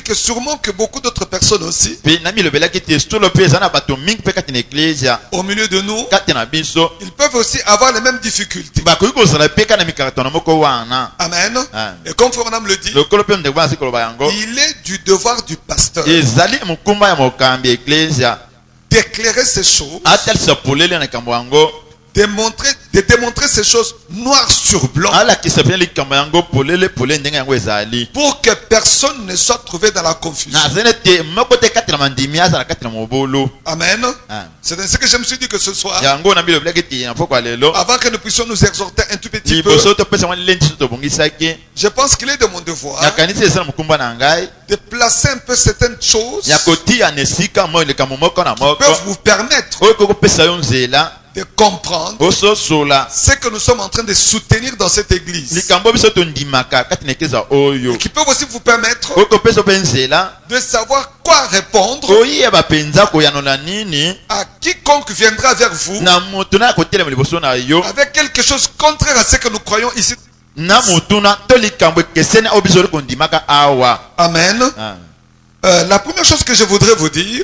que sûrement que beaucoup d'autres personnes aussi, au milieu de nous, ils peuvent aussi avoir les mêmes difficultés. Amen. Et comme Frère Branham le dit, il est du devoir du pasteur d'éclairer ces choses, de démontrer ces choses noir sur blanc, pour que personne ne soit trouvé dans la confusion. Amen. C'est ainsi que je me suis dit que ce soir, avant que nous puissions nous exhorter un tout petit peu, je pense qu'il est de mon devoir de placer un peu certaines choses qui peuvent vous permettre de comprendre ce que nous sommes en train de soutenir dans cette église, et qui peuvent aussi vous permettre de savoir quoi répondre à quiconque viendra vers vous avec quelque chose contraire à ce que nous croyons ici. Amen. La première chose que je voudrais vous dire,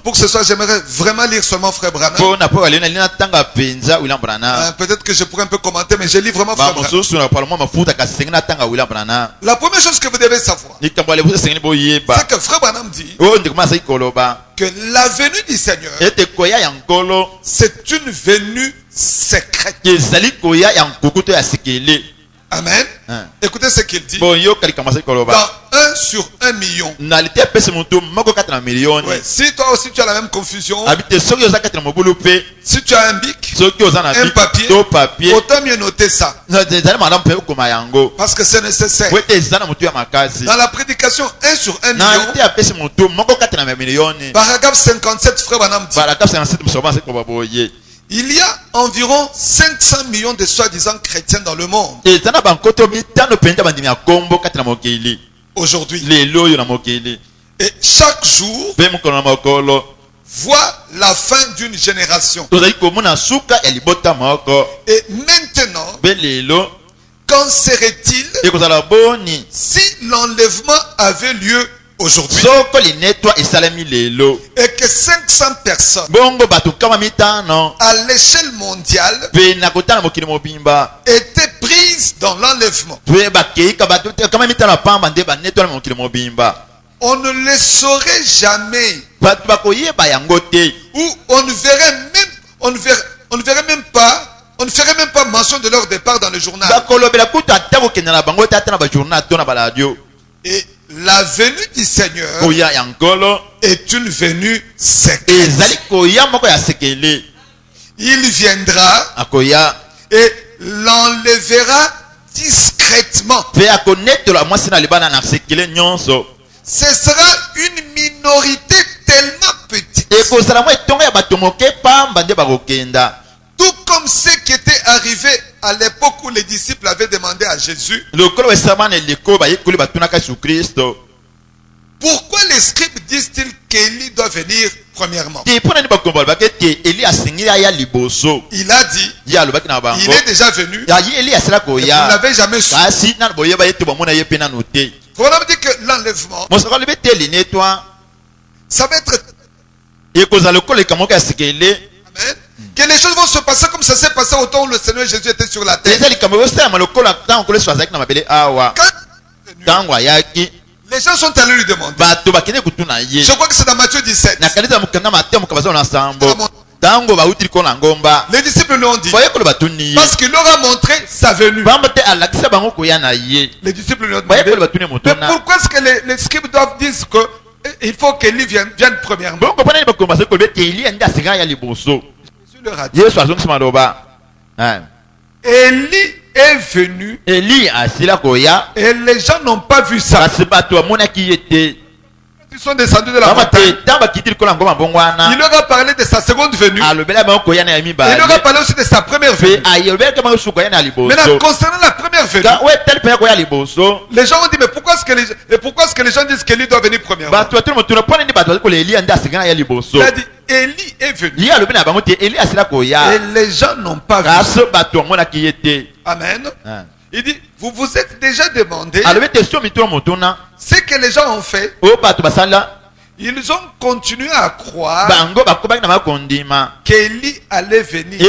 pour ce soir, j'aimerais vraiment lire seulement Frère Branham. Peut-être que je pourrais un peu commenter, mais je lis vraiment Frère Branham. La première chose que vous devez savoir, c'est que Frère Branham dit que la venue du Seigneur, c'est une venue secrète. Amen. Écoutez ce qu'il dit. Dans 1 sur 1 million. Ouais. Si toi aussi tu as la même confusion, si tu as un bic, un papier, autant mieux noter ça. Parce que c'est nécessaire. Dans la prédication 1 sur 1 million, paragraphe 57, Frère Branham dit, il y a environ 500 millions de soi-disant chrétiens dans le monde aujourd'hui. Et chaque jour voit la fin d'une génération. Et maintenant, qu'en serait-il si l'enlèvement avait lieu aujourd'hui et que 500 personnes à l'échelle mondiale étaient prises dans l'enlèvement? On ne le saurait jamais, ou on ne ferait même pas mention de leur départ dans le journal. Et la venue du Seigneur est une venue secrète. Il viendra et l'enlèvera discrètement. Ce sera une minorité tellement petite, tout comme ce qui était arrivé à l'époque où les disciples avaient demandé à Jésus pourquoi les scribes disent-ils qu'Élie doit venir premièrement. Il a dit, il est déjà venu et vous n'avez jamais su. On a dit que l'enlèvement, ça va être Amen. Que les choses vont se passer comme ça s'est passé au temps où le Seigneur Jésus était sur la terre. Les gens sont allés lui demander. Je crois que c'est dans Matthieu 17. Les disciples lui ont dit, parce qu'il leur a montré sa venue. Les disciples lui ont demandé, mais pourquoi est-ce que les scribes doivent dire qu'il faut qu'Élie vienne premièrement? Jésus leur a dit, Élie est venu et les gens n'ont pas vu ça. Ils sont descendus de la montagne. Il leur a parlé de sa seconde venue. Il leur a parlé aussi de sa première venue. Maintenant, concernant la première venue, les gens ont dit, mais pourquoi est-ce que les gens disent qu'Élie doit venir premièrement? Il a dit, Élie est venu et les gens n'ont pas vu. Amen. Il dit, vous vous êtes déjà demandé ce que les gens ont fait. Ils ont continué à croire qu'Élie allait venir.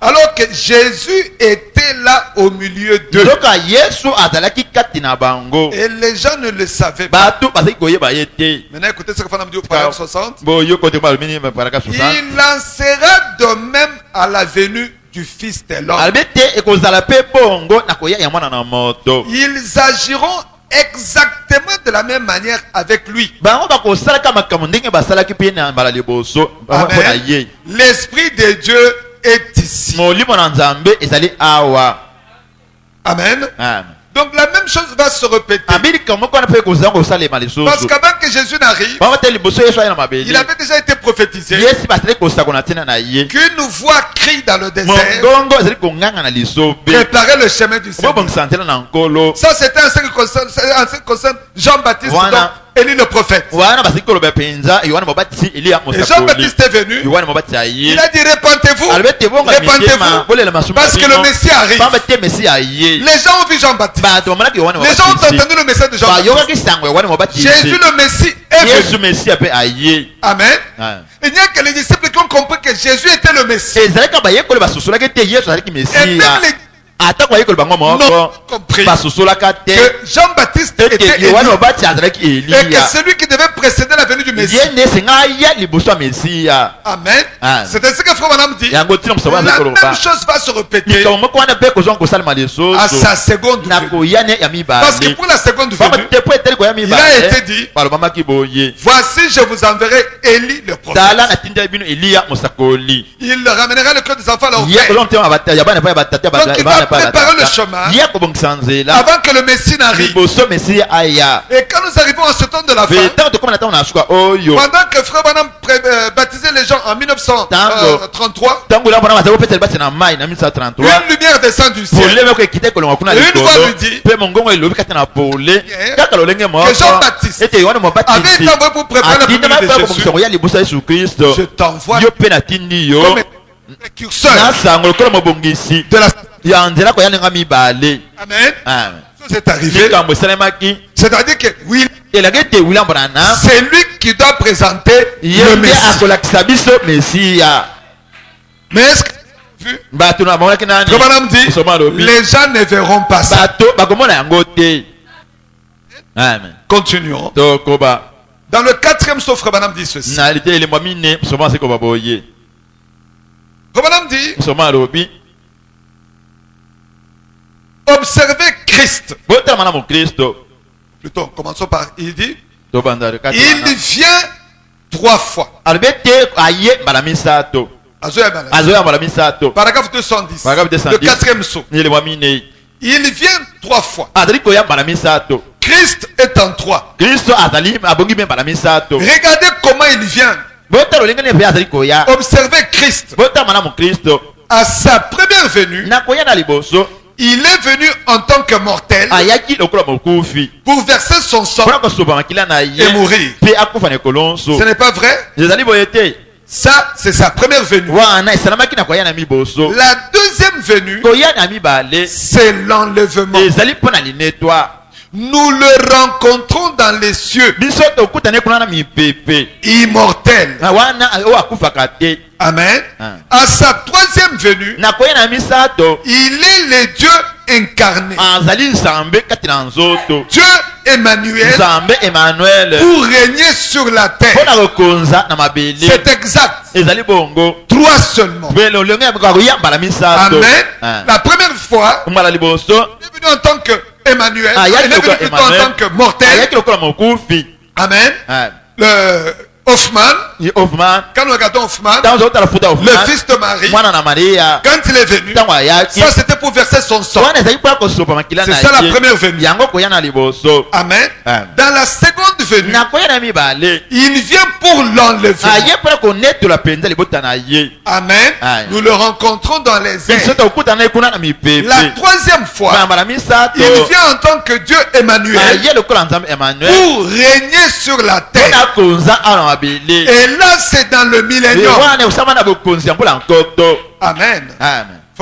Alors que Jésus était là au milieu d'eux. Et les gens ne le savaient pas. Maintenant, écoutez ce que Fana me dit au paragraphe 60. Il en sera de même à la venue du Fils de l'homme. Ils agiront exactement de la même manière avec lui. Amen. L'Esprit de Dieu est ici. Amen. Donc la même chose va se répéter. Parce qu'avant que Jésus n'arrive, il avait déjà été prophétisé qu'une voix crie dans le désert, préparez le chemin du Seigneur. Ça c'était en ce qui concerne Jean-Baptiste, donc Élie le prophète. Et Jean-Baptiste est venu. Il a dit répentez-vous, répentez-vous, parce que le Messie arrive. Les gens ont vu Jean-Baptiste. Les gens ont entendu le message de Jean-Baptiste. Jésus le Messie est venu. Amen. Il n'y a que les disciples qui ont compris que Jésus était le Messie. Et même les non compris que Jean-Baptiste était Élie, et que celui qui devait précéder la venue du Messie. Amen. C'est ainsi que Frère Branham dit, la même chose va se répéter à sa seconde venue. Parce que pour la seconde venue, il a été dit, voici je vous enverrai Élie le prophète. Il ramènera le cœur des enfants à leur père. Donc il va préparer le chemin avant que le Messie n'arrive. Et quand nous arrivons à ce temps de la fin, pendant que Frère Branham baptisait les gens en 1933, une lumière descend du ciel. Et une voix lui dit que Jean-Baptiste avait été envoyé pour préparer la venue de Jésus. Je t'envoie comme précurseur de la... Amen. C'est arrivé. C'est-à-dire que oui, c'est lui qui doit présenter le Messie. Mais est-ce que dit, les gens ne verront pas ça. Continuons. Dans le 4e saut, Frère Branham dit ceci. Frère Branham dit, observez Christ. Plutôt, commençons par, il dit, il vient 3 fois. Paragraphe 210. Le 4e saut. Il vient 3 fois. Christ est en 3. Regardez comment il vient. Observez Christ. À sa première venue, il est venu en tant que mortel pour verser son sang et mourir. Ce n'est pas vrai? Ça, c'est sa première venue. La deuxième venue, c'est l'enlèvement. Nous le rencontrons dans les cieux, immortel. Amen. À sa troisième venue, il est le Dieu incarné. Dieu Emmanuel pour régner sur la terre. C'est exact. 3 seulement. Amen. La première fois, il est venu en tant que Emmanuel. Il est venu plutôt en tant que mortel. Amen. Hoffman, quand nous regardons Hoffman, le fils de Marie, quand il est venu, ça c'était pour verser son sang. C'est ça la première venue. Amen. Dans la seconde venue, il vient pour l'enlèvement. Amen. Nous le rencontrons dans les airs. La troisième fois, il vient en tant que Dieu Emmanuel pour régner sur la terre. Et là, c'est dans le millénium. Amen.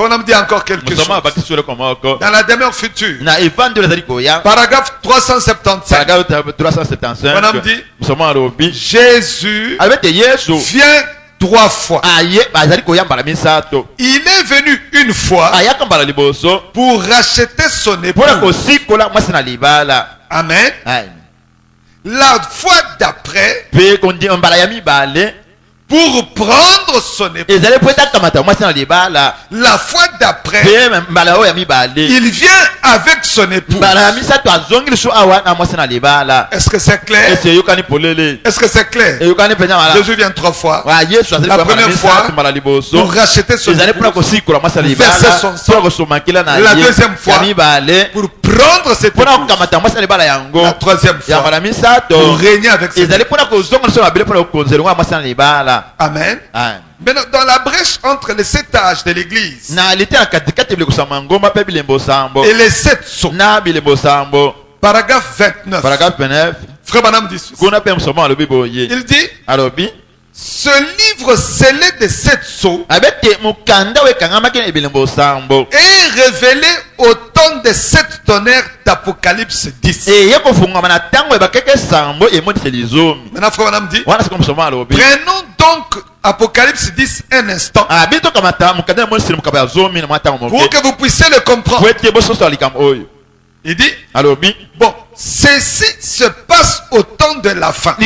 On me dit encore quelque chose. Dans la demeure future. Paragraphe 375. On me dit Jésus vient 3 fois. Il est venu une fois pour racheter son épouse. Amen. La fois d'après, pour prendre son épouse. La fois d'après, il vient avec son épouse. Est-ce que c'est clair? Est-ce que c'est clair? Jésus vient 3 fois. La première fois, pour racheter son épouse, verser son sang. La deuxième fois, pour prendre cette épouse. La troisième fois, pour régner avec cette épouse. Amen. Maintenant, dans la brèche entre les 7 âges de l'église et les 7 sceaux, paragraphe 29, Frère Branham dit ceci. Il dit ce livre scellé de 7 sceaux est révélé au temps des 7 tonnerres d'Apocalypse 10. Maintenant, Frère Branham dit prenons donc Apocalypse 10 un instant pour que vous puissiez le comprendre. Il dit bon, ceci se passe au temps de la fin.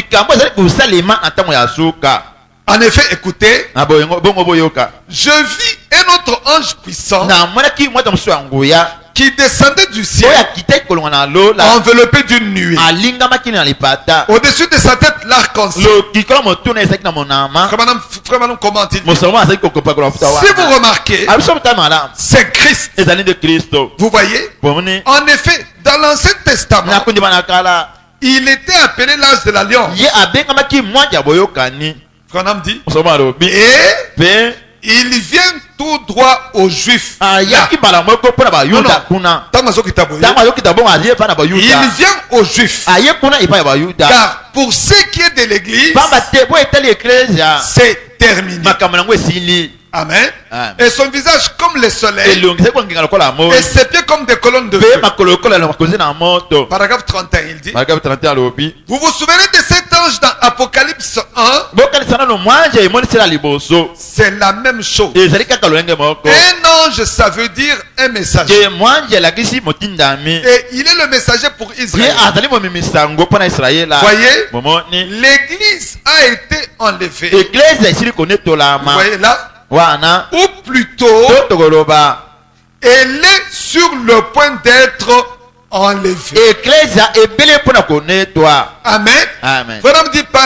En effet, écoutez, je vis un autre ange puissant qui descendait du ciel, enveloppé d'une nuée. Au-dessus de sa tête, l'arc-en-ciel. Comment il dit? Si vous remarquez, c'est Christ. Vous voyez? En effet, dans l'Ancien Testament, il était appelé l'âge de l'alliance. Branham dit, et il vient tout droit aux Juifs. Il vient aux Juifs. Car pour ce qui est de l'église, c'est terminé. Amen. Et son visage comme le soleil. Et ses pieds comme des colonnes de feu. Paragraphe 31, il dit. Vous vous souvenez de cet ange dans Apocalypse 1? C'est la même chose. Un ange, ça veut dire un messager. Et il est le messager pour Israël. Voyez, l'église a été enlevée. Vous voyez là? Ou plutôt, elle est sur le point d'être enlevée. Amen. Amen. Vraiment dit par